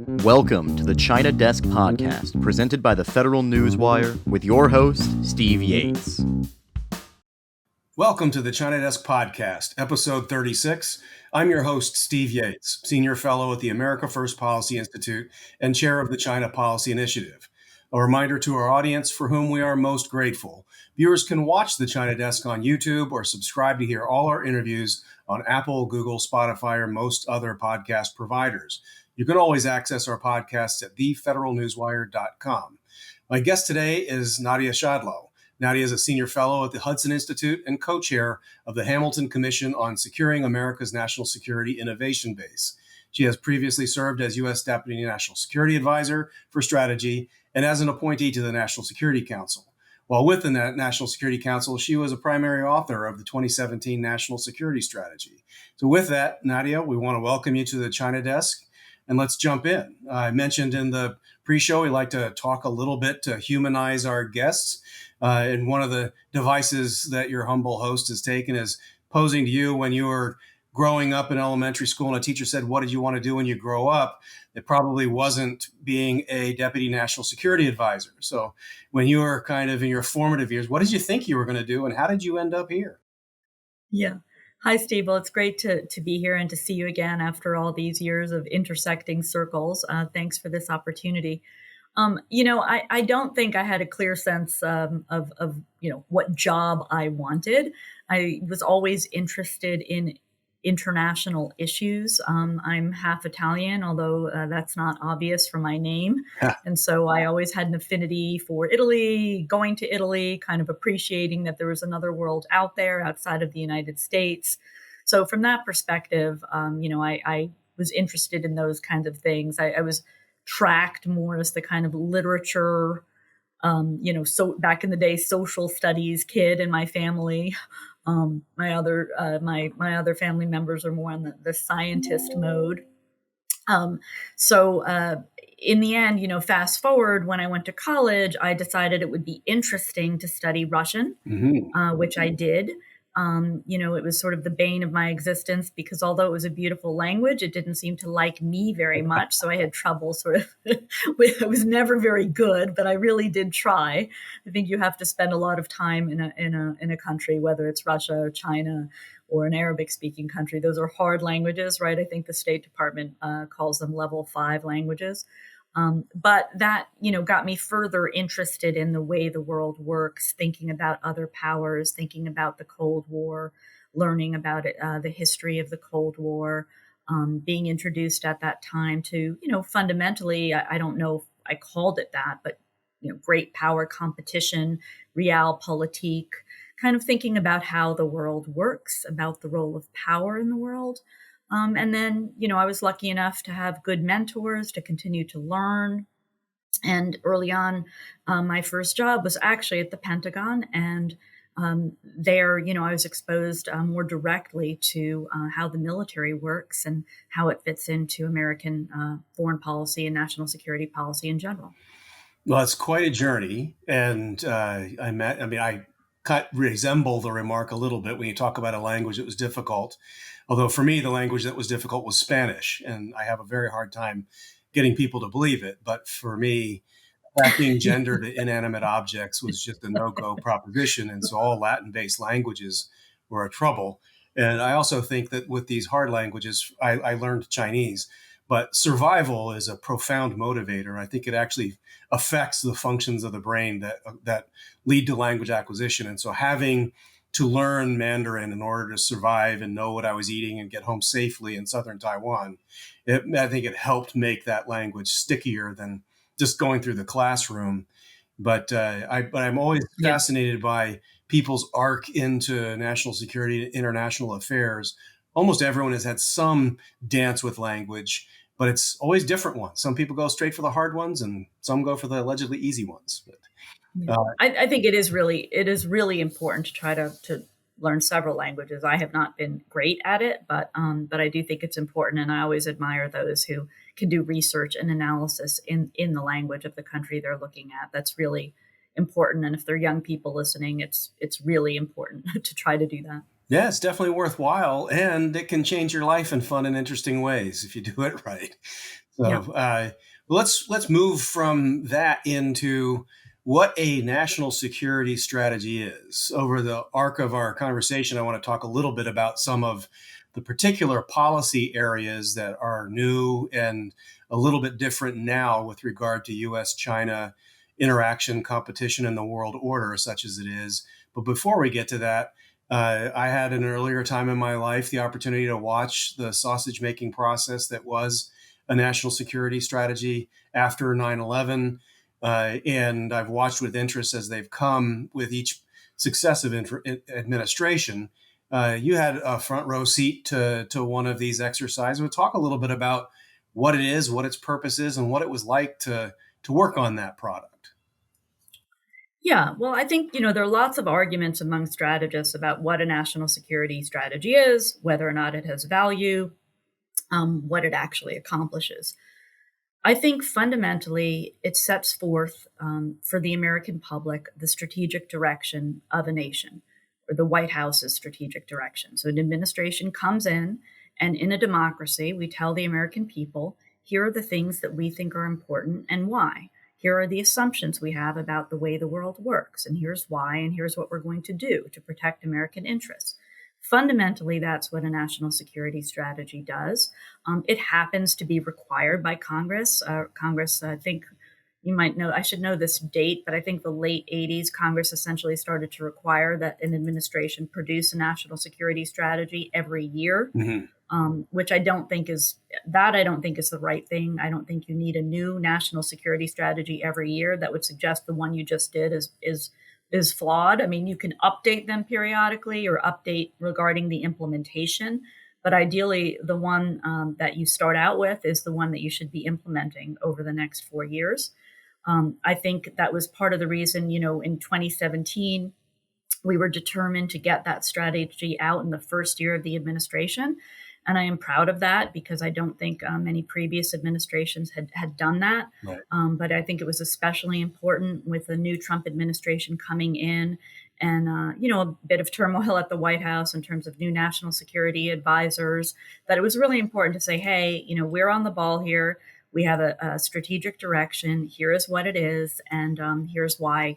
Welcome to the China Desk Podcast, presented by the Federal Newswire, with your host, Steve Yates. Welcome to the China Desk Podcast, episode 36. I'm your host, Steve Yates, Senior Fellow at the America First Policy Institute and Chair of the China Policy Initiative. A reminder to our audience for whom we are most grateful. Viewers can watch the China Desk on YouTube or subscribe to hear all our interviews on Apple, Google, Spotify, or most other podcast providers. You can always access our podcasts at thefederalnewswire.com. My guest today is Nadia Schadlow. Nadia is a senior fellow at the Hudson Institute and co-chair of the Hamilton Commission on Securing America's National Security Innovation Base. She has previously served as U.S. Deputy National Security Advisor for Strategy and as an appointee to the National Security Council. While with the National Security Council, she was a primary author of the 2017 National Security Strategy. So with that, Nadia, we want to welcome you to the China Desk. And let's jump in. I mentioned in the pre-show, we like to talk a little bit to humanize our guests. And one of the devices that your humble host has taken is posing to you when you were growing up in elementary school and a teacher said, "What did you want to do when you grow up?" It probably wasn't being a deputy national security advisor. So when you were kind of in your formative years, what did you think you were going to do and how did you end up here? Yeah. Hi, Steve. Well, it's great to be here and to see you again after all these years of intersecting circles. Thanks for this opportunity. I don't think I had a clear sense of what job I wanted. I was always interested in international issues. I'm half Italian, although that's not obvious from my name. And so I always had an affinity for Italy, going to Italy, kind of appreciating that there was another world out there outside of the United States. So from that perspective, I was interested in those kinds of things. I was tracked more as the kind of literature, so back in the day, social studies kid in my family. My other family members are more on the scientist mode. In the end, fast forward, when I went to college, I decided it would be interesting to study Russian, which I did. It was sort of the bane of my existence because although it was a beautiful language, it didn't seem to like me very much. So I had trouble sort of it was never very good, but I really did try. I think you have to spend a lot of time in a country, whether it's Russia or China or an Arabic speaking country. Those are hard languages, right? I think the State Department calls them level 5 languages. But that, got me further interested in the way the world works, thinking about other powers, thinking about the Cold War, learning about it, the history of the Cold War, being introduced at that time to, fundamentally, I don't know if I called it that, but, great power competition, realpolitik, kind of thinking about how the world works, about the role of power in the world. And then, I was lucky enough to have good mentors to continue to learn. And early on, my first job was actually at the Pentagon. And there, I was exposed more directly to how the military works and how it fits into American foreign policy and national security policy in general. Well, it's quite a journey. And I resemble the remark a little bit when you talk about a language that was difficult. Although for me, the language that was difficult was Spanish, and I have a very hard time getting people to believe it. But for me, attaching gender to inanimate objects was just a no-go proposition. And so all Latin-based languages were a trouble. And I also think that with these hard languages, I learned Chinese, but survival is a profound motivator. I think it actually affects the functions of the brain that lead to language acquisition. And so having to learn Mandarin in order to survive and know what I was eating and get home safely in southern Taiwan, I think it helped make that language stickier than just going through the classroom. But I'm always fascinated by people's arc into national security and international affairs. Almost everyone has had some dance with language, but it's always different ones. Some people go straight for the hard ones and some go for the allegedly easy ones. I think it is really important to try to learn several languages. I have not been great at it, but I do think it's important. And I always admire those who can do research and analysis in the language of the country they're looking at. That's really important. And if they're young people listening, it's really important to try to do that. Yeah, it's definitely worthwhile, and it can change your life in fun and interesting ways if you do it right. So let's move from that into what a national security strategy is. Over the arc of our conversation, I want to talk a little bit about some of the particular policy areas that are new and a little bit different now with regard to U.S.-China interaction, competition, and the world order, such as it is. But before we get to that, I had an earlier time in my life the opportunity to watch the sausage-making process that was a national security strategy after 9/11. And I've watched with interest as they've come with each successive administration. You had a front row seat to one of these exercises. We'll talk a little bit about what it is, what its purpose is, and what it was like to work on that product. Yeah, well, I think, there are lots of arguments among strategists about what a national security strategy is, whether or not it has value, what it actually accomplishes. I think fundamentally it sets forth for the American public the strategic direction of a nation, or the White House's strategic direction. So an administration comes in, and in a democracy, we tell the American people, here are the things that we think are important and why. Here are the assumptions we have about the way the world works, and here's why, and here's what we're going to do to protect American interests. Fundamentally, that's what a national security strategy does. It happens to be required by Congress. Congress, I think you might know, I should know this date, but I think the late 80s, Congress essentially started to require that an administration produce a national security strategy every year. Mm-hmm. Which I don't think is the right thing. I don't think you need a new national security strategy every year. That would suggest the one you just did is flawed. I mean, you can update them periodically or update regarding the implementation, but ideally the one that you start out with is the one that you should be implementing over the next 4 years. I think that was part of the reason, in 2017, we were determined to get that strategy out in the first year of the administration. And I am proud of that because I don't think many previous administrations had done that. Right. But I think it was especially important with the new Trump administration coming in and, a bit of turmoil at the White House in terms of new national security advisors, that it was really important to say, hey, we're on the ball here. We have a strategic direction. Here is what it is. And here's why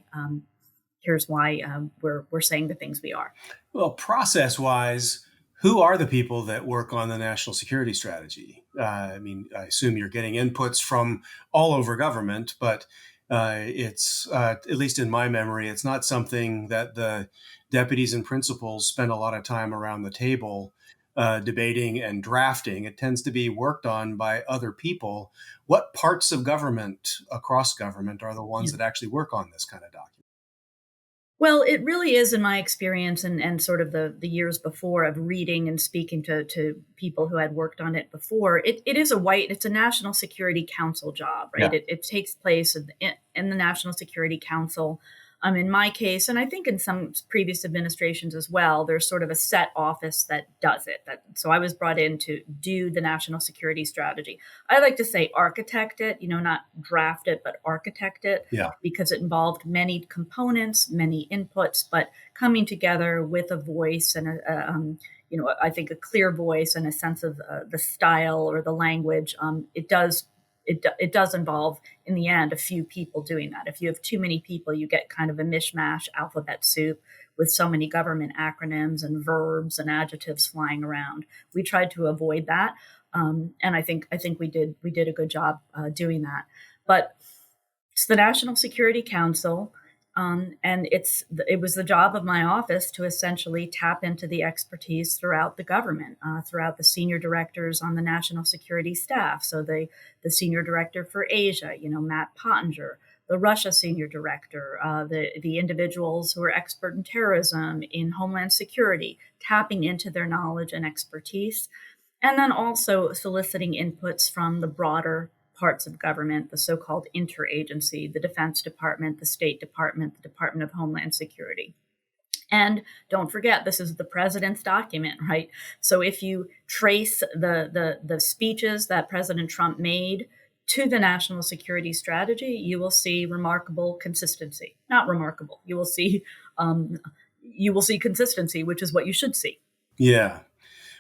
we're saying the things we are. Well, process-wise, who are the people that work on the national security strategy? I assume you're getting inputs from all over government, but it's, at least in my memory, it's not something that the deputies and principals spend a lot of time around the table debating and drafting. It tends to be worked on by other people. What parts of government, across government, are the ones that actually work on this kind of document? Well, it really is, in my experience and sort of the years before of reading and speaking to people who had worked on it before, it's a National Security Council job, right? Yeah. It takes place in the National Security Council. In my case, and I think in some previous administrations as well, there's sort of a set office that does it. So I was brought in to do the national security strategy. I like to say architect it, not draft it, but architect it, because it involved many components, many inputs, but coming together with a voice and I think a clear voice and a sense of the style or the language. It does involve, in the end, a few people doing that. If you have too many people, you get kind of a mishmash alphabet soup with so many government acronyms and verbs and adjectives flying around. We tried to avoid that, and I think we did a good job doing that. But it's the National Security Council. And it was the job of my office to essentially tap into the expertise throughout the government, throughout the senior directors on the national security staff. So the senior director for Asia, Matt Pottinger, the Russia senior director, the individuals who are expert in terrorism, in homeland security, tapping into their knowledge and expertise, and then also soliciting inputs from the broader parts of government, the so-called interagency, the Defense Department, the State Department, the Department of Homeland Security. And don't forget, this is the president's document, right? So if you trace the speeches that President Trump made to the national security strategy, you will see remarkable consistency. Not remarkable. You will see consistency, which is what you should see. Yeah.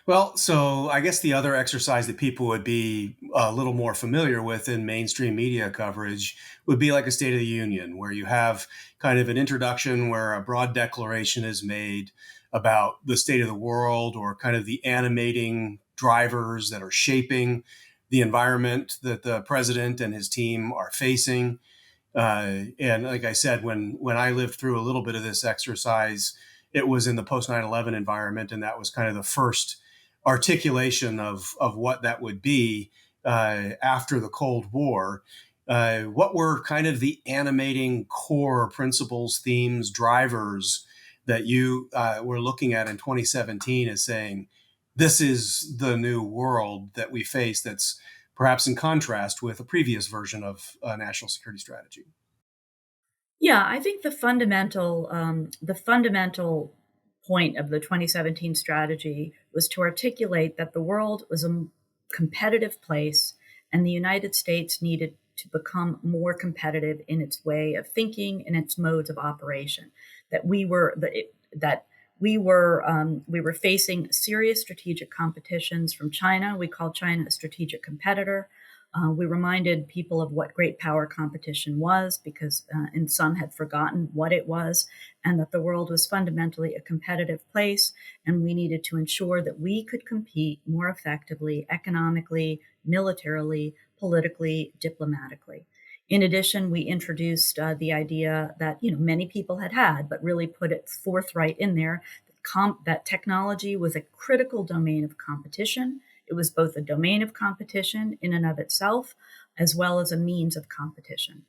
Well, so I guess the other exercise that people would be a little more familiar with in mainstream media coverage would be like a State of the Union, where you have kind of an introduction where a broad declaration is made about the state of the world or kind of the animating drivers that are shaping the environment that the president and his team are facing. And like I said, when I lived through a little bit of this exercise, it was in the post 9/11 environment, and that was kind of the first articulation of what that would be after the Cold War. What were kind of the animating core principles, themes, drivers that you were looking at in 2017 as saying, this is the new world that we face that's perhaps in contrast with a previous version of a national security strategy? Yeah, I think the fundamental point of the 2017 strategy was to articulate that the world was a competitive place, and the United States needed to become more competitive in its way of thinking and its modes of operation. That we were facing serious strategic competitions from China. We called China a strategic competitor. We reminded people of what great power competition was because, and some had forgotten what it was, and that the world was fundamentally a competitive place, and we needed to ensure that we could compete more effectively economically, militarily, politically, diplomatically. In addition, we introduced the idea that many people had, but really put it forthright in there that technology was a critical domain of competition. It was both a domain of competition in and of itself, as well as a means of competition,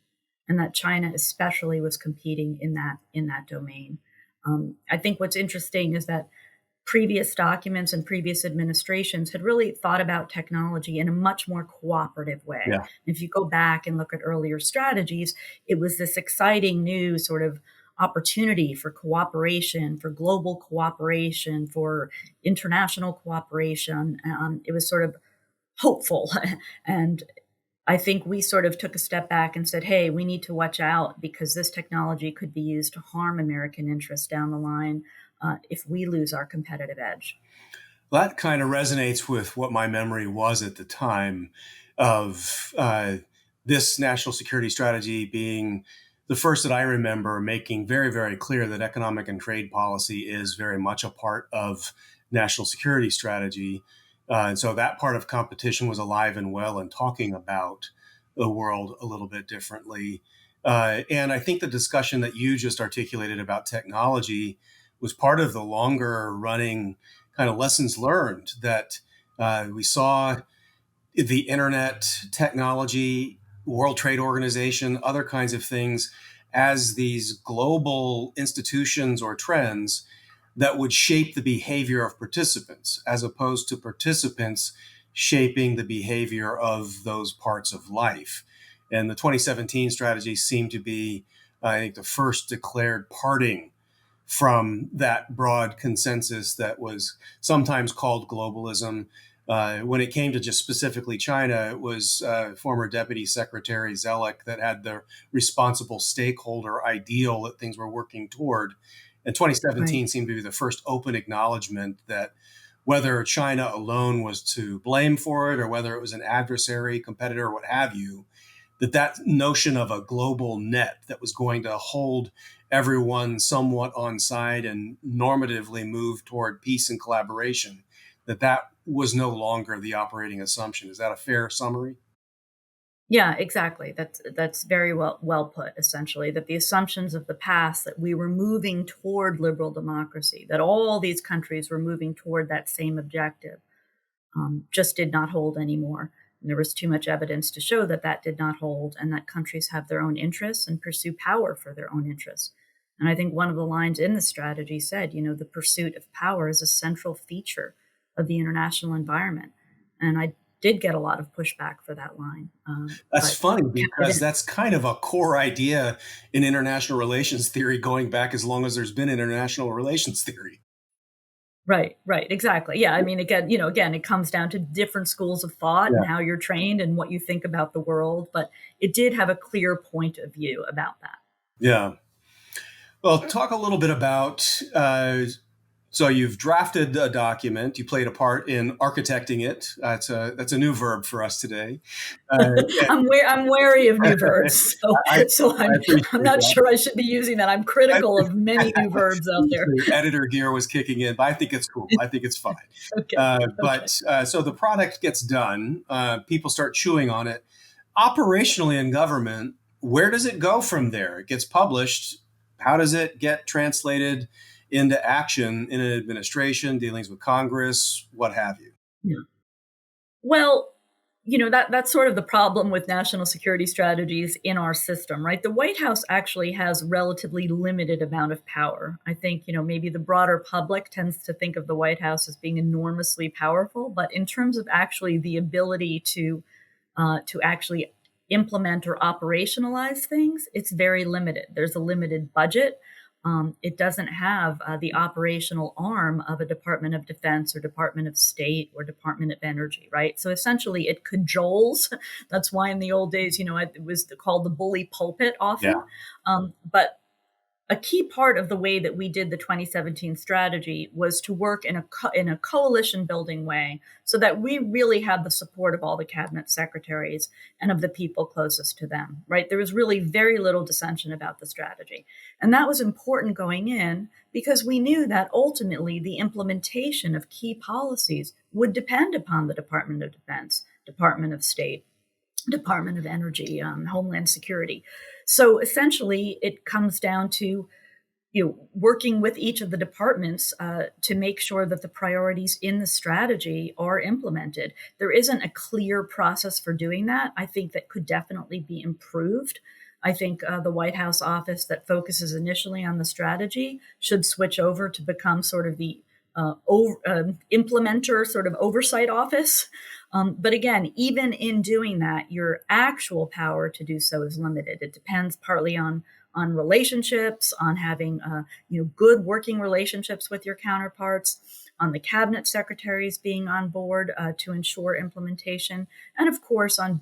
and that China especially was competing in that domain. I think what's interesting is that previous documents and previous administrations had really thought about technology in a much more cooperative way. Yeah. If you go back and look at earlier strategies, it was this exciting new sort of opportunity for cooperation, for global cooperation, for international cooperation. It was sort of hopeful. And I think we sort of took a step back and said, hey, we need to watch out because this technology could be used to harm American interests down the line if we lose our competitive edge. That kind of resonates with what my memory was at the time of this national security strategy being the first that I remember making very, very clear that economic and trade policy is very much a part of national security strategy. And so that part of competition was alive and well and talking about the world a little bit differently. And I think the discussion that you just articulated about technology was part of the longer running kind of lessons learned that we saw the internet, technology, World Trade Organization, other kinds of things as these global institutions or trends that would shape the behavior of participants, as opposed to participants shaping the behavior of those parts of life. And the 2017 strategy seemed to be, I think, the first declared parting from that broad consensus that was sometimes called globalism. When it came to just specifically China, it was former Deputy Secretary Zelek that had the responsible stakeholder ideal that things were working toward. And 2017 Right. seemed to be the first open acknowledgement that whether China alone was to blame for it or whether it was an adversary, competitor, what have you, that notion of a global net that was going to hold everyone somewhat on side and normatively move toward peace and collaboration, that was no longer the operating assumption. Is that a fair summary? Yeah, exactly. That's very well put. Essentially, that the assumptions of the past that we were moving toward liberal democracy, that all these countries were moving toward that same objective, just did not hold anymore. And there was too much evidence to show that that did not hold, and that countries have their own interests and pursue power for their own interests. And I think one of the lines in the strategy said, the pursuit of power is a central feature of the international environment. And I did get a lot of pushback for that line. That's But funny because Canada, that's kind of a core idea in international relations theory going back as long as there's been international relations theory. right, exactly. Yeah, I mean, again, it comes down to different schools of thought and Yeah. how you're trained and what you think about the world. But it did have a clear point of view about that. Yeah. Well, talk a little bit about So you've drafted a document. You played a part in architecting it. That's a new verb for us today. I'm wary of new verbs, so I appreciate I'm not that. sure I should be using that. I'm critical of many new verbs out there. Editor gear was kicking in, but I think it's cool. I think it's fine. Okay. So the product gets done. People start chewing on it. Operationally in government, where does it go from there? It gets published. How does it get translated into action in an administration, dealings with Congress, what have you? Yeah. Well, that's sort of the problem with national security strategies in our system, right? The White House actually has relatively limited amount of power. I think, maybe the broader public tends to think of the White House as being enormously powerful, but in terms of actually the ability to actually implement or operationalize things, it's very limited. There's a limited budget. It doesn't have the operational arm of a Department of Defense or Department of State or Department of Energy, right? So essentially it cajoles. That's why in the old days, it was called the bully pulpit often. But a key part of the way that we did the 2017 strategy was to work in a coalition building way so that we really had the support of all the cabinet secretaries and of the people closest to them, right? There was really very little dissension about the strategy. And that was important going in because we knew that ultimately the implementation of key policies would depend upon the Department of Defense, Department of State, Department of Energy, Homeland Security. So essentially, it comes down to working with each of the departments to make sure that the priorities in the strategy are implemented. There isn't a clear process for doing that. I think that could definitely be improved. I think the White House office that focuses initially on the strategy should switch over to become sort of the implementer sort of oversight office. But again, even in doing that, your actual power to do so is limited. It depends partly on relationships, on having good working relationships with your counterparts, on the cabinet secretaries being on board to ensure implementation, and of course on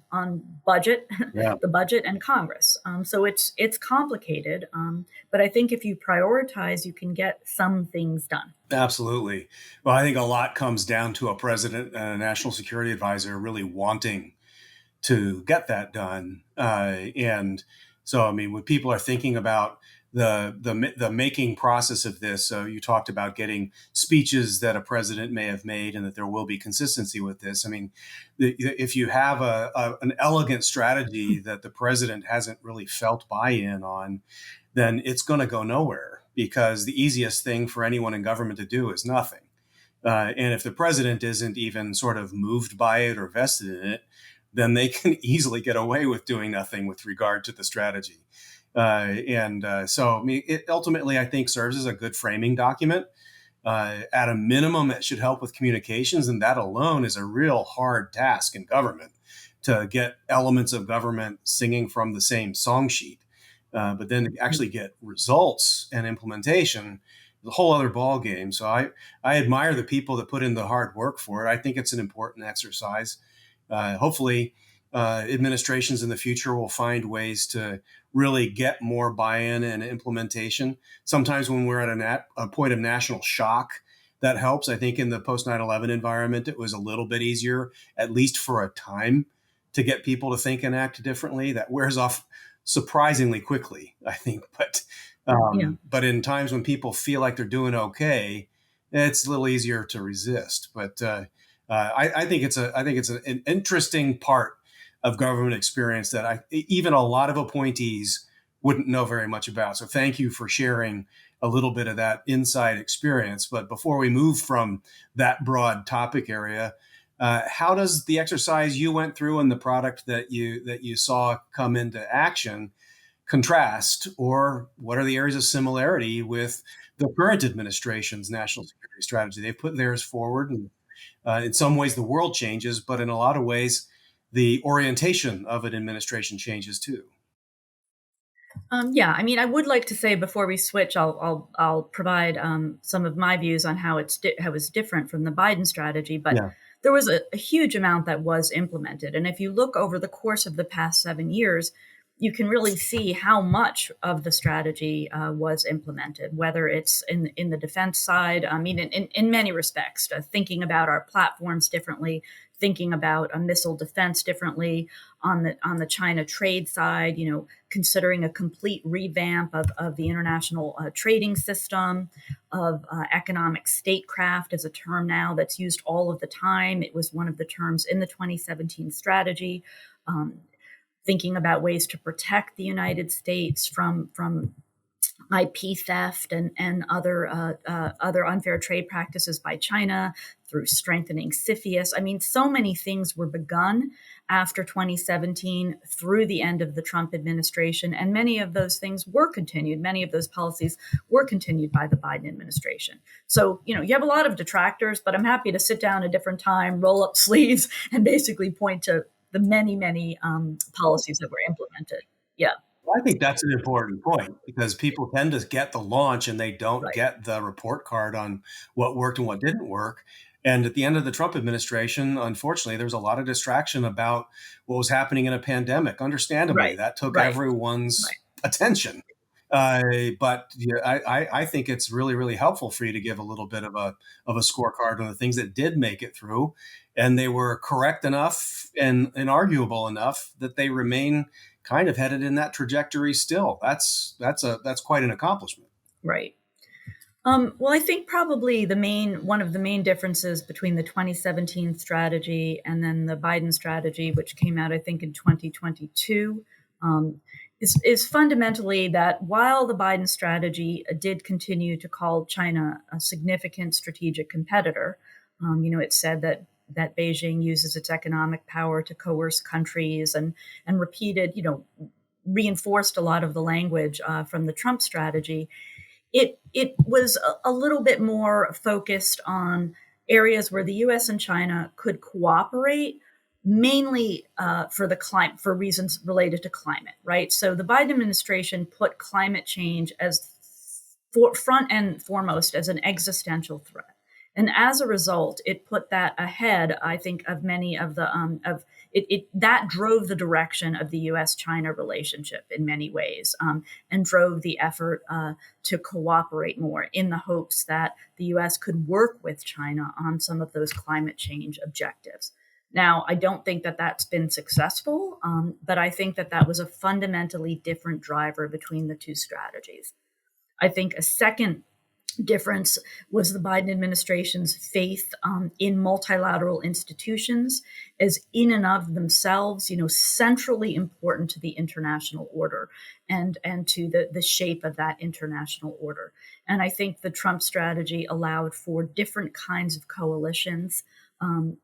budget, the budget and Congress. So it's complicated, but I think if you prioritize, you can get some things done. Absolutely. Well, I think a lot comes down to a president and a national security advisor really wanting to get that done. And so, I mean, when people are thinking about the making process of this, so you talked about getting speeches that a president may have made and that there will be consistency with this. I mean, if you have an elegant strategy that the president hasn't really felt buy-in on, then it's going to go nowhere, because the easiest thing for anyone in government to do is nothing. And if the president isn't even sort of moved by it or vested in it, then they can easily get away with doing nothing with regard to the strategy. So I mean, it ultimately, I think, serves as a good framing document. At a minimum, it should help with communications, and that alone is a real hard task in government, to get elements of government singing from the same song sheet. But then to actually get results and implementation, the whole other ball game. So I admire the people that put in the hard work for it. I think it's an important exercise. Hopefully, administrations in the future will find ways to really get more buy-in and implementation. Sometimes when we're at a point of national shock, that helps. I think in the post 9/11 environment, it was a little bit easier, at least for a time, to get people to think and act differently. That wears off surprisingly quickly, I think. But in times when people feel like they're doing okay, it's a little easier to resist. But I think it's an interesting part of government experience that even a lot of appointees wouldn't know very much about. So thank you for sharing a little bit of that inside experience. But before we move from that broad topic area, how does the exercise you went through and the product that you saw come into action contrast, or what are the areas of similarity with the current administration's national security strategy? They've put theirs forward, and in some ways the world changes, but in a lot of ways the orientation of an administration changes too. I mean, I would like to say before we switch, I'll provide some of my views on how it's different from the Biden strategy. But there was a huge amount that was implemented, and if you look over the course of the past 7 years, you can really see how much of the strategy was implemented, whether it's in the defense side. I mean, in many respects, thinking about our platforms differently, thinking about a missile defense differently, on the China trade side, considering a complete revamp of the international trading system, of economic statecraft as a term now that's used all of the time. It was one of the terms in the 2017 strategy. Thinking about ways to protect the United States from IP theft and other unfair trade practices by China, through strengthening CFIUS. I mean, so many things were begun after 2017 through the end of the Trump administration, and many of those things were continued. Many of those policies were continued by the Biden administration. So, you have a lot of detractors, but I'm happy to sit down a different time, roll up sleeves, and basically point to the many policies that were implemented. Yeah. I think that's an important point, because people tend to get the launch and they don't Right. get the report card on what worked and what didn't work. And at the end of the Trump administration, unfortunately, there was a lot of distraction about what was happening in a pandemic. Understandably, Right. that took Right. everyone's Right. attention. But yeah, I think it's really, really helpful for you to give a little bit of a scorecard on the things that did make it through, and they were correct enough and arguable enough that they remain kind of headed in that trajectory still. That's quite an accomplishment. Right. Well, I think probably one of the main differences between the 2017 strategy and then the Biden strategy, which came out, I think, in 2022, is fundamentally that while the Biden strategy did continue to call China a significant strategic competitor, it said that Beijing uses its economic power to coerce countries, and repeated, reinforced a lot of the language from the Trump strategy. It was a little bit more focused on areas where the U.S. and China could cooperate, mainly for reasons related to climate, right? So the Biden administration put climate change as front and foremost as an existential threat. And as a result, it put that ahead, I think, of many of the that drove the direction of the U.S.-China relationship in many ways, and drove the effort to cooperate more, in the hopes that the U.S. could work with China on some of those climate change objectives. Now, I don't think that that's been successful, but I think that was a fundamentally different driver between the two strategies. I think a second difference was the Biden administration's faith in multilateral institutions as in and of themselves, centrally important to the international order and to the shape of that international order. And I think the Trump strategy allowed for different kinds of coalitions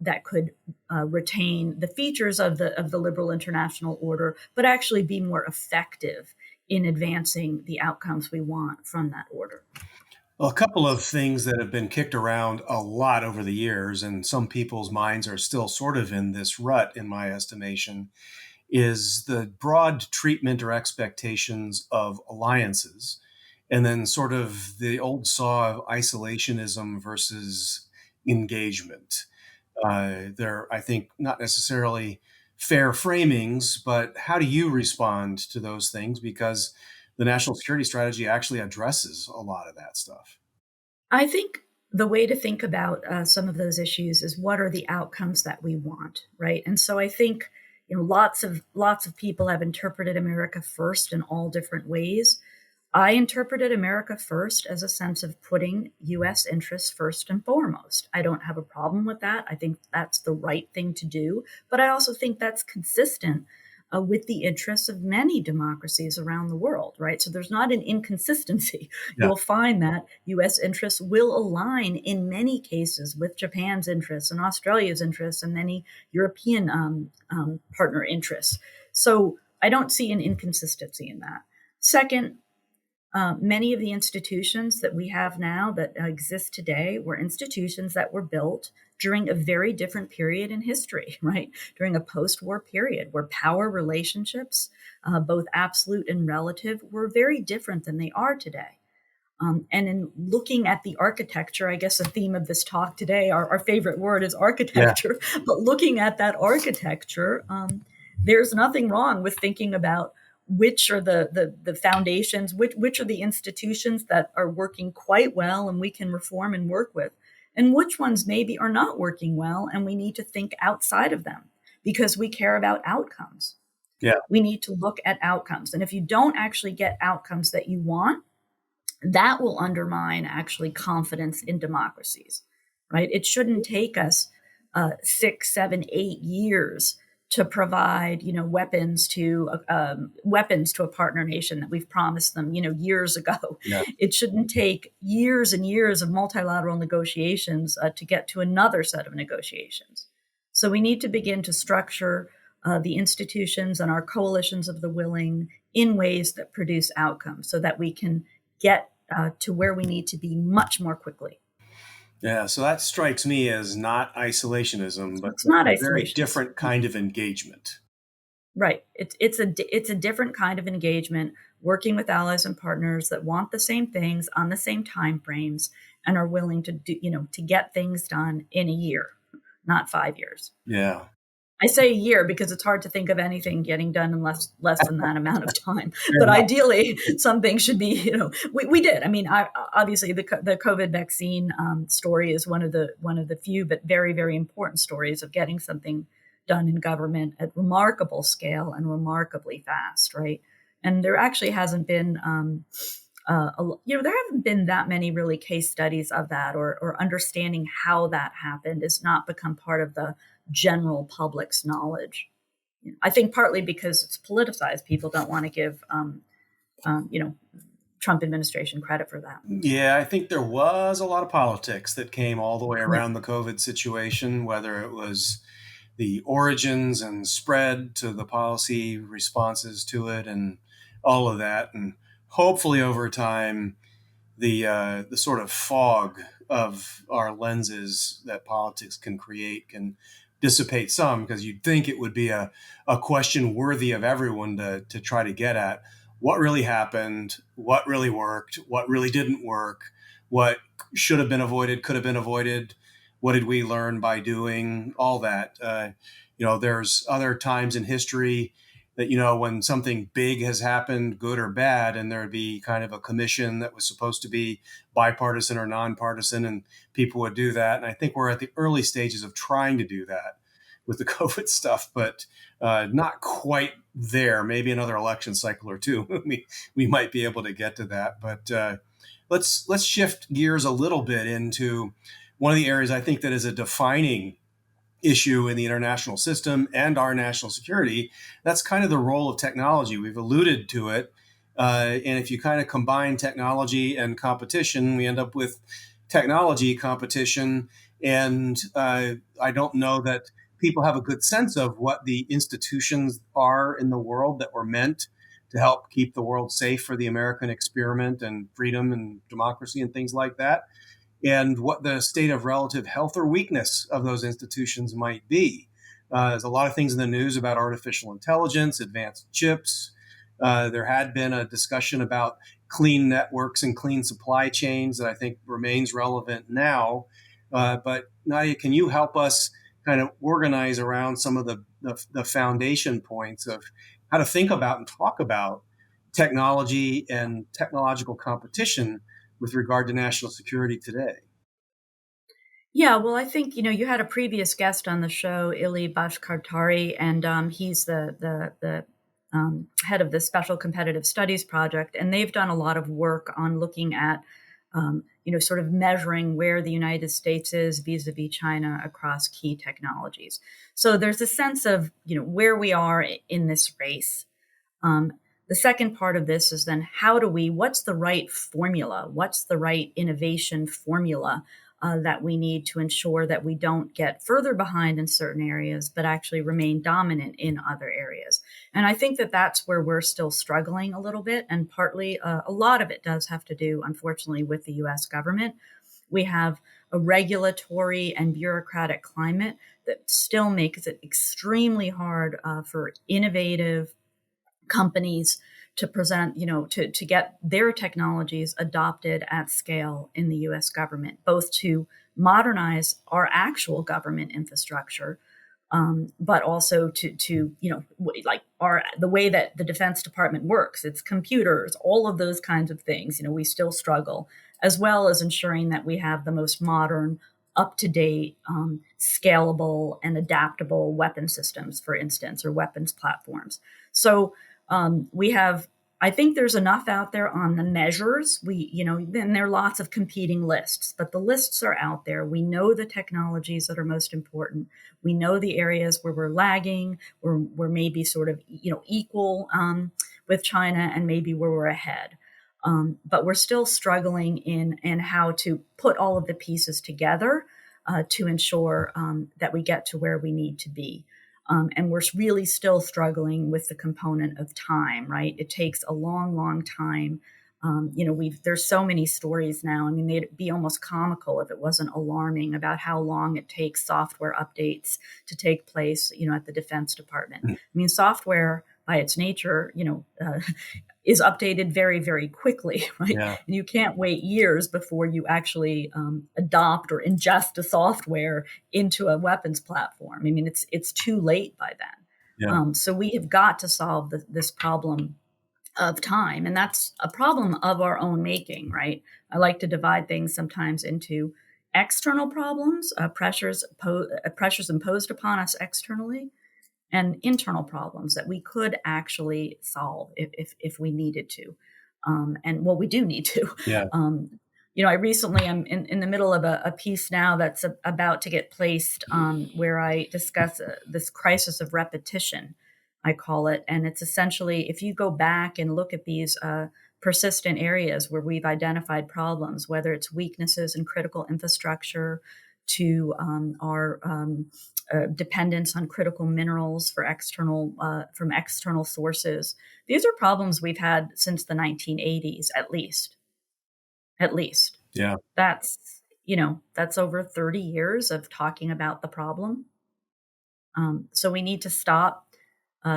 that could retain the features of the liberal international order, but actually be more effective in advancing the outcomes we want from that order. Well, a couple of things that have been kicked around a lot over the years, and some people's minds are still sort of in this rut, in my estimation, is the broad treatment or expectations of alliances, and then sort of the old saw of isolationism versus engagement. They're, I think, not necessarily fair framings, but how do you respond to those things? Because the national security strategy actually addresses a lot of that stuff. I think the way to think about some of those issues is, what are the outcomes that we want, right? And so I think lots of people have interpreted America First in all different ways. I interpreted America First as a sense of putting U.S. interests first and foremost. I don't have a problem with that. I think that's the right thing to do. But I also think that's consistent with the interests of many democracies around the world, right? So there's not an inconsistency. Yeah. You'll find that U.S. interests will align in many cases with Japan's interests and Australia's interests and many European partner interests. So I don't see an inconsistency in that. Second, many of the institutions that we have now that exist today were institutions that were built during a very different period in history, right? During a post-war period where power relationships, both absolute and relative, were very different than they are today. And in looking at the architecture, I guess the theme of this talk today, our favorite word is architecture, but looking at that architecture, there's nothing wrong with thinking about which are the foundations, which are the institutions that are working quite well and we can reform and work with, and which ones maybe are not working well and we need to think outside of them because we care about outcomes. Yeah. We need to look at outcomes. And if you don't actually get outcomes that you want, that will undermine actually confidence in democracies, right? It shouldn't take us 6, 7, 8 years to provide, weapons to a partner nation that we've promised them, years ago. Yeah. It shouldn't take years and years of multilateral negotiations to get to another set of negotiations. So we need to begin to structure the institutions and our coalitions of the willing in ways that produce outcomes so that we can get to where we need to be much more quickly. Yeah, so that strikes me as not isolationism, but It's not a very isolationism. different kind of engagement. Right. It's a different kind of engagement, working with allies and partners that want the same things on the same time frames and are willing to do, to get things done in a year, not 5 years. Yeah. I say a year because it's hard to think of anything getting done in less than that amount of time. Fair But enough. ideally, something should be, we did. I mean, obviously the COVID vaccine story is one of the few but very, very important stories of getting something done in government at remarkable scale and remarkably fast, right? And there actually hasn't been, there haven't been that many really case studies of that, or understanding how that happened has not become part of the general public's knowledge. I think partly because it's politicized. People don't want to give, Trump administration credit for that. Yeah, I think there was a lot of politics that came all the way around the COVID situation, whether it was the origins and spread to the policy responses to it and all of that. And hopefully over time, the sort of fog of our lenses that politics can create can dissipate some, because you'd think it would be a question worthy of everyone to try to get at what really happened, what really worked, what really didn't work, what should have been avoided, could have been avoided, what did we learn by doing, all that. There's other times in history that, when something big has happened, good or bad, and there'd be kind of a commission that was supposed to be bipartisan or nonpartisan, and people would do that. And I think we're at the early stages of trying to do that with the COVID stuff, but not quite there. Maybe another election cycle or two, we might be able to get to that. But let's shift gears a little bit into one of the areas I think that is a defining issue in the international system and our national security. That's kind of the role of technology. We've alluded to it. And if you kind of combine technology and competition, we end up with technology competition. And I don't know that people have a good sense of what the institutions are in the world that were meant to help keep the world safe for the American experiment and freedom and democracy and things like that, and what the state of relative health or weakness of those institutions might be. There's a lot of things in the news about artificial intelligence, advanced chips. There had been a discussion about clean networks and clean supply chains that I think remains relevant now. But Nadia, can you help us kind of organize around some of the foundation points of how to think about and talk about technology and technological competition with regard to national security today? Yeah, well, I think, you had a previous guest on the show, Ili Bashkartari, and he's the head of the Special Competitive Studies Project, and they've done a lot of work on looking at, sort of measuring where the United States is vis-a-vis China across key technologies. So there's a sense of, where we are in this race. The second part of this is then what's the right formula? What's the right innovation formula that we need to ensure that we don't get further behind in certain areas, but actually remain dominant in other areas? And I think that that's where we're still struggling a little bit. And partly, a lot of it does have to do, unfortunately, with the US government. We have a regulatory and bureaucratic climate that still makes it extremely hard for innovative companies to present, to get their technologies adopted at scale in the US government, both to modernize our actual government infrastructure, but also to like the way that the Defense Department works, its computers, all of those kinds of things. We still struggle, as well as ensuring that we have the most modern, up-to-date, scalable, and adaptable weapon systems, for instance, or weapons platforms. So we have. I think there's enough out there on the measures. Then there are lots of competing lists, but the lists are out there. We know the technologies that are most important. We know the areas where we're lagging, where we're maybe sort of, equal with China, and maybe where we're ahead. But we're still struggling in how to put all of the pieces together to ensure that we get to where we need to be. And we're really still struggling with the component of time, right? It takes a long, long time. There's so many stories now. I mean, they'd be almost comical if it wasn't alarming about how long it takes software updates to take place, at the Defense Department. I mean, software by its nature, is updated very, very quickly, right? Yeah. And you can't wait years before you actually adopt or ingest a software into a weapons platform. I mean, it's too late by then. Yeah. So we have got to solve this problem of time, and that's a problem of our own making, right? I like to divide things sometimes into external problems, pressures imposed upon us externally, and internal problems that we could actually solve if we needed to. We do need to. Yeah. I recently am in the middle of a piece now that's about to get placed where I discuss this crisis of repetition, I call it. And it's essentially, if you go back and look at these persistent areas where we've identified problems, whether it's weaknesses in critical infrastructure, to our dependence on critical minerals from external sources. These are problems we've had since the 1980s, at least. Yeah. That's over 30 years of talking about the problem. So we need to stop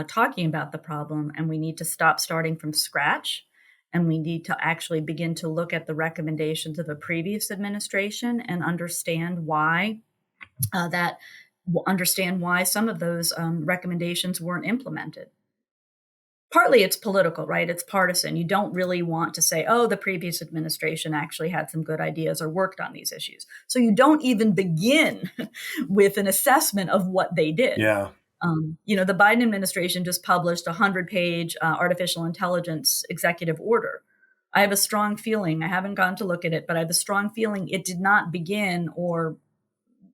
talking about the problem, and we need to stop starting from scratch. And we need to actually begin to look at the recommendations of a previous administration and understand why some of those recommendations weren't implemented. Partly it's political, right? It's partisan. You don't really want to say, oh, the previous administration actually had some good ideas or worked on these issues. So you don't even begin with an assessment of what they did. Yeah. The Biden administration just published a 100-page artificial intelligence executive order. I have a strong feeling, I haven't gone to look at it, but I have a strong feeling it did not begin, or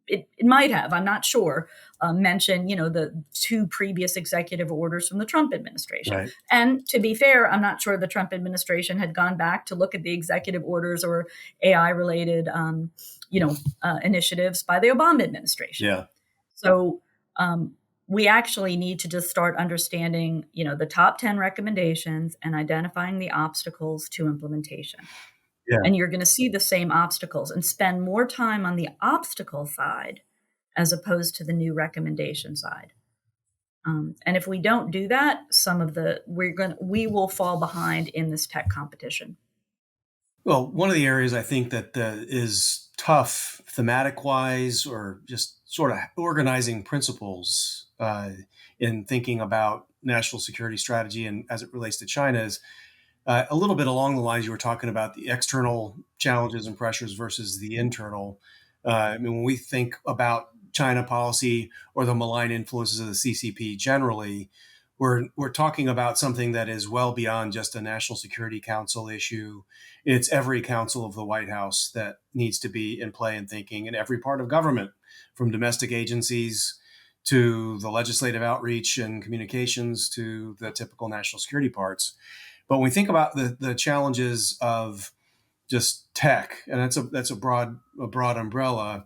it might have, I'm not sure, mention, the two previous executive orders from the Trump administration. Right. And to be fair, I'm not sure the Trump administration had gone back to look at the executive orders or AI-related, initiatives by the Obama administration. Yeah. So, we actually need to just start understanding, the top 10 recommendations and identifying the obstacles to implementation. Yeah. And you're going to see the same obstacles, and spend more time on the obstacle side as opposed to the new recommendation side. And if we don't do that, we will fall behind in this tech competition. Well, one of the areas I think that is tough thematic wise, or just sort of organizing principles in thinking about national security strategy and as it relates to China, is a little bit along the lines you were talking about, the external challenges and pressures versus the internal. When we think about China policy or the malign influences of the CCP generally, we're talking about something that is well beyond just a National Security Council issue. It's every council of the White House that needs to be in play and thinking, in every part of government, from domestic agencies to the legislative outreach and communications to the typical national security parts. But when we think about the challenges of just tech, and that's a broad umbrella,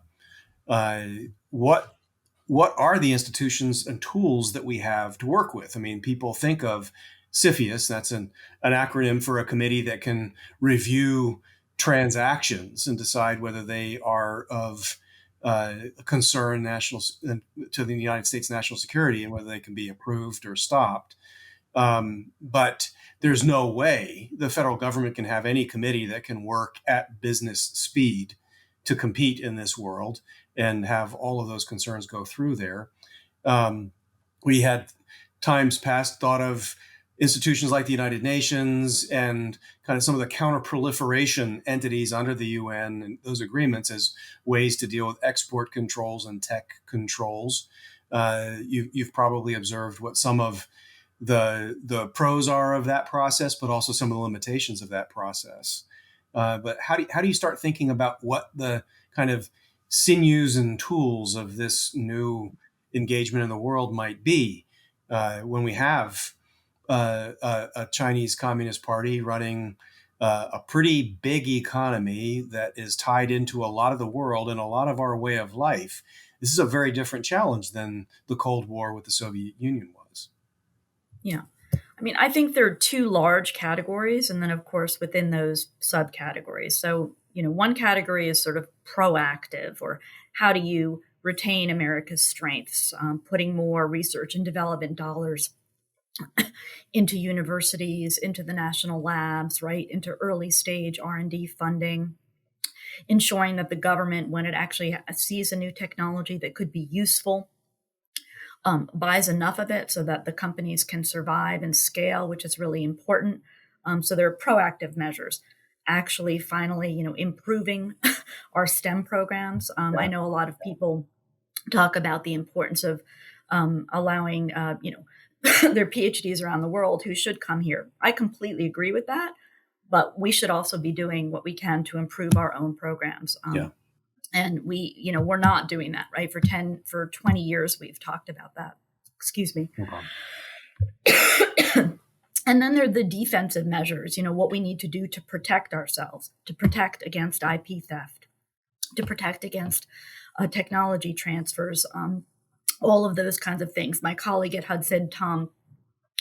what are the institutions and tools that we have to work with? I mean, people think of CFIUS, that's an acronym for a committee that can review transactions and decide whether they are of concern to the United States national security, and whether they can be approved or stopped. But there's no way the federal government can have any committee that can work at business speed to compete in this world and have all of those concerns go through there. We had times past thought of institutions like the United Nations and kind of some of the counter-proliferation entities under the UN and those agreements as ways to deal with export controls and tech controls. You've probably observed what some of the pros are of that process, but also some of the limitations of that process. But how do you start thinking about what the kind of sinews and tools of this new engagement in the world might be when we have a Chinese Communist Party running a pretty big economy that is tied into a lot of the world and a lot of our way of life? This is a very different challenge than the Cold War with the Soviet Union was. Yeah. I mean, I think there are two large categories, and then, of course, within those subcategories. So, one category is sort of proactive, or how do you retain America's strengths, putting more research and development dollars into universities, into the national labs, right, into early stage R&D funding, ensuring that the government, when it actually sees a new technology that could be useful, buys enough of it so that the companies can survive and scale, which is really important. So there are proactive measures. Actually, finally, improving our STEM programs. I know a lot of people talk about the importance of allowing, their PhDs around the world who should come here. I completely agree with that, but we should also be doing what we can to improve our own programs. And we're not doing that, right? For 20 years, we've talked about that. Excuse me. Okay. And then there are the defensive measures, what we need to do to protect ourselves, to protect against IP theft, to protect against technology transfers, all of those kinds of things. My colleague at Hudson, Tom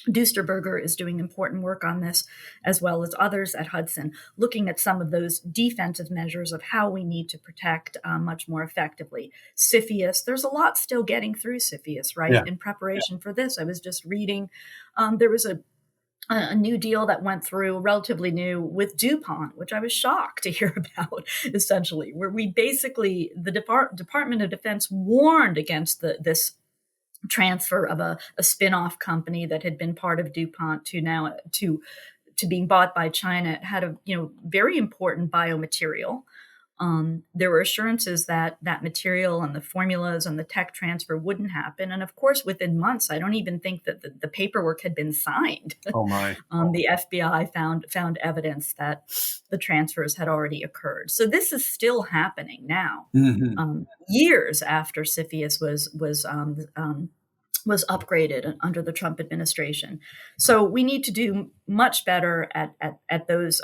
Dusterberger, is doing important work on this, as well as others at Hudson, looking at some of those defensive measures of how we need to protect much more effectively. CFIUS, there's a lot still getting through CFIUS, right? Yeah. In preparation for this, I was just reading, there was a new deal that went through, relatively new, with DuPont, which I was shocked to hear about, essentially, where we basically, the Department of Defense warned against this transfer of a spin-off company that had been part of DuPont to being bought by China. It had a very important biomaterial. There were assurances that material and the formulas and the tech transfer wouldn't happen. And of course, within months, I don't even think that the paperwork had been signed. Oh my! The FBI found evidence that the transfers had already occurred. So this is still happening now, years after CFIUS was upgraded under the Trump administration. So we need to do much better at those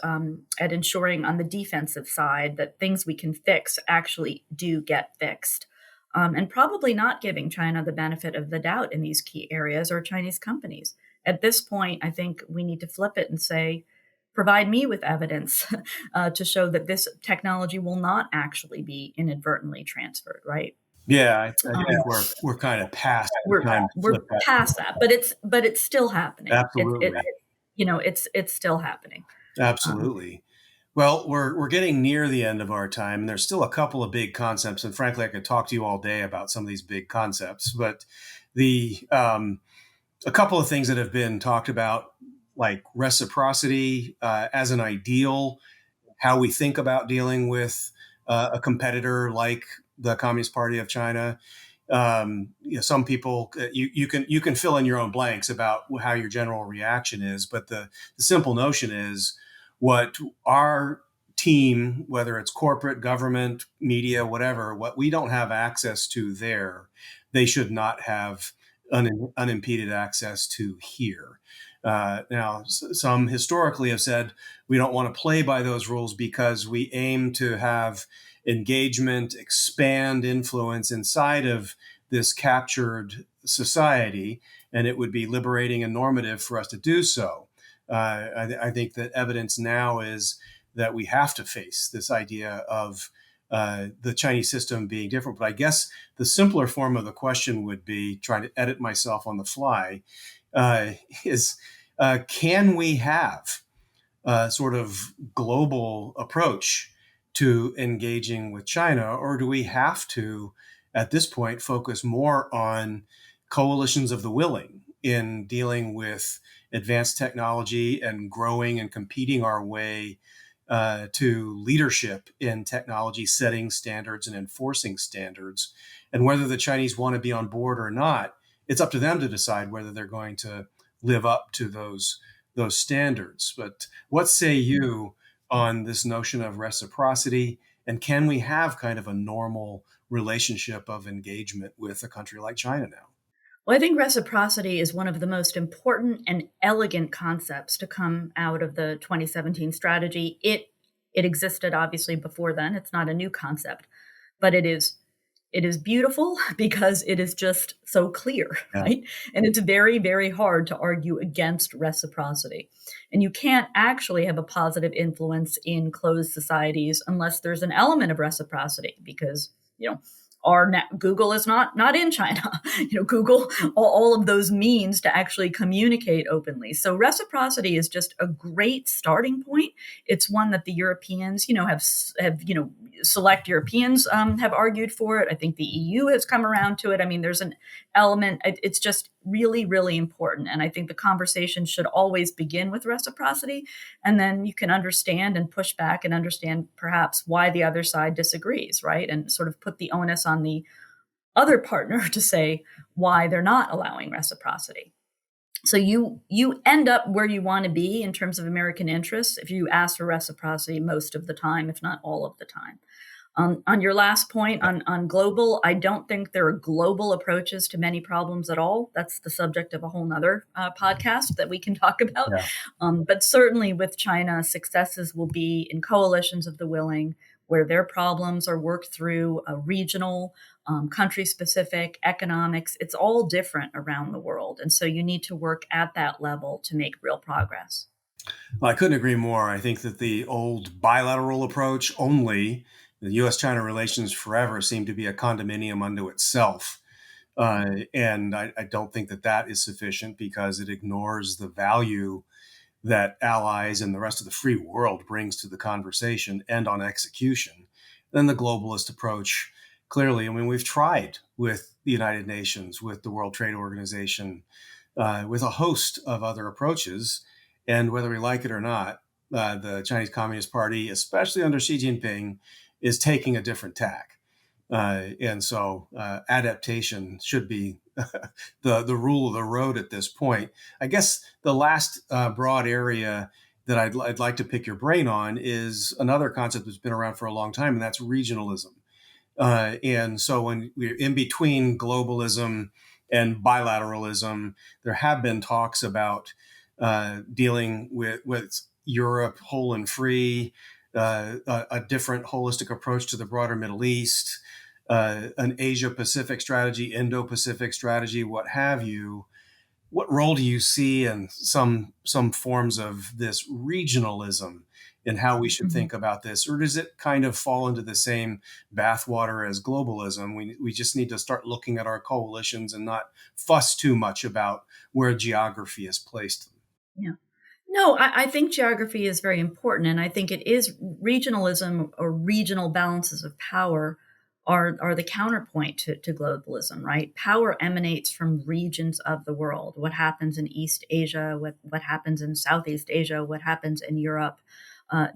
at ensuring on the defensive side that things we can fix actually do get fixed, and probably not giving China the benefit of the doubt in these key areas, or Chinese companies. At this point, I think we need to flip it and say, provide me with evidence to show that this technology will not actually be inadvertently transferred, right? Yeah, I think we're kind of past. We're past that, but it's still happening. Absolutely, it's still happening. Absolutely. Well, we're getting near the end of our time, and there's still a couple of big concepts. And frankly, I could talk to you all day about some of these big concepts. But a couple of things that have been talked about, like reciprocity as an ideal, how we think about dealing with a competitor like the Communist Party of China. Some people, you can fill in your own blanks about how your general reaction is, but the simple notion is what our team, whether it's corporate, government, media, whatever, what we don't have access to there, they should not have unimpeded access to here. Now, some historically have said we don't want to play by those rules because we aim to have engagement, expand influence inside of this captured society, and it would be liberating and normative for us to do so. I think that evidence now is that we have to face this idea of the Chinese system being different. But I guess the simpler form of the question would be, trying to edit myself on the fly, can we have a sort of global approach to engaging with China, or do we have to, at this point, focus more on coalitions of the willing in dealing with advanced technology and growing and competing our way to leadership in technology, setting standards and enforcing standards. And whether the Chinese want to be on board or not, it's up to them to decide whether they're going to live up to those standards. But what say you on this notion of reciprocity? And can we have kind of a normal relationship of engagement with a country like China now? Well, I think reciprocity is one of the most important and elegant concepts to come out of the 2017 strategy. It existed obviously before then. It's not a new concept, but it is beautiful because it is just so clear, Yeah. right? And it's very, very hard to argue against reciprocity. And you can't actually have a positive influence in closed societies unless there's an element of reciprocity, because, Google is not in China. Google, all of those means to actually communicate openly. So reciprocity is just a great starting point. It's one that the Europeans, select Europeans have argued for it. I think the EU has come around to it. I mean, there's an element. It's just really, really important. And I think the conversation should always begin with reciprocity. And then you can understand and push back and understand perhaps why the other side disagrees, right? And sort of put the onus on the other partner to say why they're not allowing reciprocity. So you end up where you want to be in terms of American interests if you ask for reciprocity most of the time, if not all of the time. On your last point on global, I don't think there are global approaches to many problems at all. That's the subject of a whole nother podcast that we can talk about. Yeah. But certainly with China, successes will be in coalitions of the willing, where their problems are worked through regional, country-specific economics. It's all different around the world. And so you need to work at that level to make real progress. Well, I couldn't agree more. I think that the old bilateral approach only, the U.S.-China relations forever seem to be a condominium unto itself. And I don't think that is sufficient because it ignores the value that allies and the rest of the free world brings to the conversation and on execution. Then the globalist approach, clearly, I mean, we've tried with the United Nations, with the World Trade Organization, with a host of other approaches. And whether we like it or not, the Chinese Communist Party, especially under Xi Jinping, is taking a different tack. And so adaptation should be the rule of the road at this point. I guess the last broad area that I'd like to pick your brain on is another concept that's been around for a long time, and that's regionalism. And so when we're in between globalism and bilateralism, there have been talks about dealing with Europe whole and free, a different holistic approach to the broader Middle East, an Asia-Pacific strategy, Indo-Pacific strategy, what have you. What role do you see in some forms of this regionalism in how we should think about this? Or does it kind of fall into the same bathwater as globalism? We just need to start looking at our coalitions and not fuss too much about where geography has placed them. Yeah. No, I think geography is very important. And I think it is regionalism, or regional balances of power are the counterpoint to globalism, right? Power emanates from regions of the world. What happens in East Asia, what happens in Southeast Asia, what happens in Europe.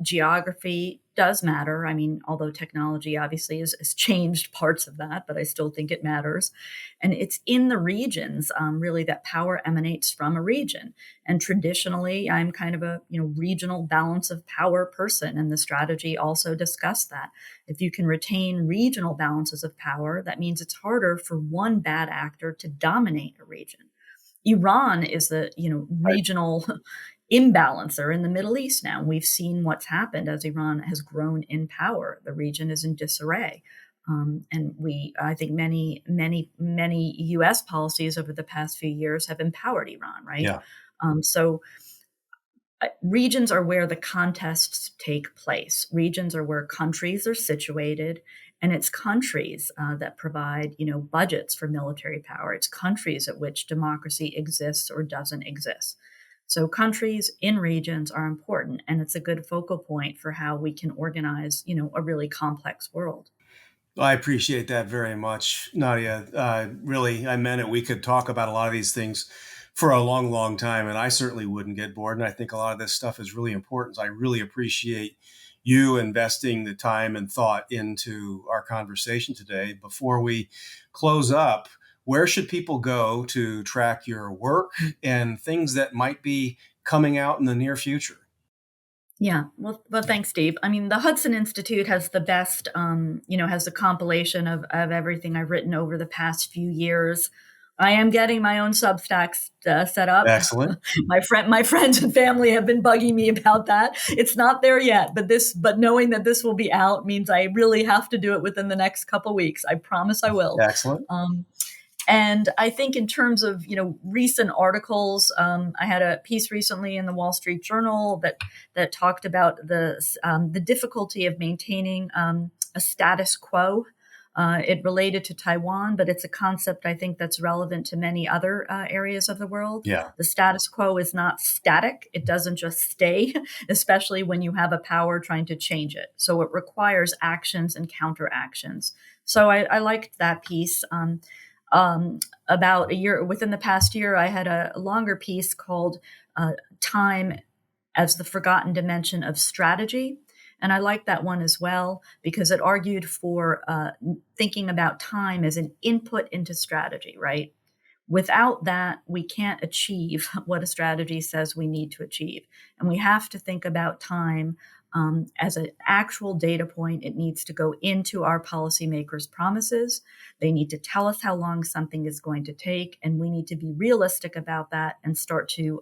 Geography does matter. I mean, although technology obviously has changed parts of that, but I still think it matters. And it's in the regions, really, that power emanates from a region. And traditionally, I'm kind of a regional balance of power person, and the strategy also discussed that. If you can retain regional balances of power, that means it's harder for one bad actor to dominate a region. Iran is the regional imbalancer in the Middle East now. We've seen what's happened as Iran has grown in power. The region is in disarray. And I think many U.S. policies over the past few years have empowered Iran, right? Yeah. So regions are where the contests take place. Regions are where countries are situated, and it's countries that provide, budgets for military power. It's countries at which democracy exists or doesn't exist. So countries in regions are important, and it's a good focal point for how we can organize, a really complex world. I appreciate that very much, Nadia. Really, I meant it. We could talk about a lot of these things for a long, long time, and I certainly wouldn't get bored. And I think a lot of this stuff is really important. So I really appreciate you investing the time and thought into our conversation today. Before we close up, where should people go to track your work and things that might be coming out in the near future? Yeah. Well, thanks, Steve. I mean, the Hudson Institute has the best, has a compilation of everything I've written over the past few years. I am getting my own Substacks set up. Excellent. My friends and family have been bugging me about that. It's not there yet, but knowing that this will be out means I really have to do it within the next couple weeks. I promise I will. Excellent. And I think in terms of, recent articles, I had a piece recently in the Wall Street Journal that talked about the difficulty of maintaining a status quo. It related to Taiwan, but it's a concept I think that's relevant to many other areas of the world. Yeah. The status quo is not static. It doesn't just stay, especially when you have a power trying to change it. So it requires actions and counteractions. So I liked that piece. About a year, within the past year, I had a longer piece called Time as the Forgotten Dimension of Strategy. And I liked that one as well because it argued for thinking about time as an input into strategy, right? Without that, we can't achieve what a strategy says we need to achieve. And we have to think about time as an actual data point. It needs to go into our policymakers' promises. They need to tell us how long something is going to take, and we need to be realistic about that and start to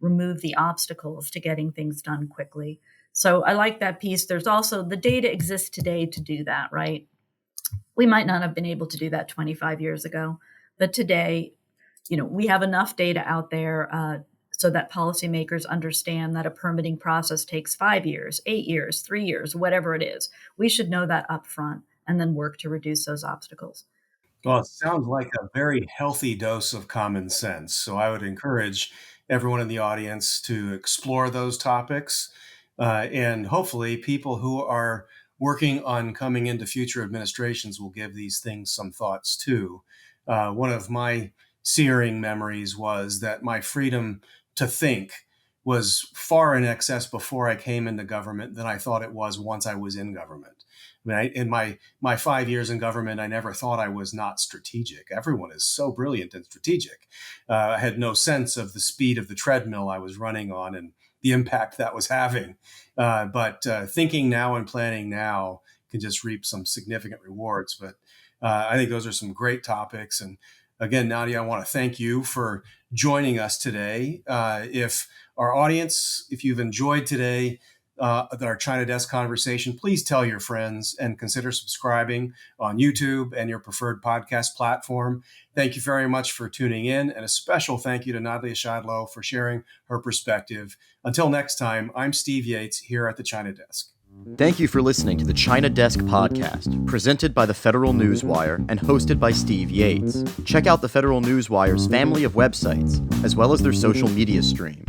remove the obstacles to getting things done quickly. So I like that piece. There's also the data exists today to do that, right? We might not have been able to do that 25 years ago, but today, we have enough data out there so that policymakers understand that a permitting process takes 5 years, 8 years, 3 years, whatever it is. We should know that up front and then work to reduce those obstacles. Well, it sounds like a very healthy dose of common sense. So I would encourage everyone in the audience to explore those topics. And hopefully people who are working on coming into future administrations will give these things some thoughts too. One of my searing memories was that my freedom to think was far in excess before I came into government than I thought it was once I was in government. I mean, in my 5 years in government, I never thought I was not strategic. Everyone is so brilliant and strategic. I had no sense of the speed of the treadmill I was running on and the impact that was having. But thinking now and planning now can just reap some significant rewards. But I think those are some great topics. And again, Nadia, I want to thank you for joining us today. If our audience, if you've enjoyed today, our China Desk conversation, please tell your friends and consider subscribing on YouTube and your preferred podcast platform. Thank you very much for tuning in, and a special thank you to Nadia Schadlow for sharing her perspective. Until next time, I'm Steve Yates here at the China Desk. Thank you for listening to the China Desk podcast, presented by the Federal Newswire and hosted by Steve Yates. Check out the Federal Newswire's family of websites, as well as their social media stream.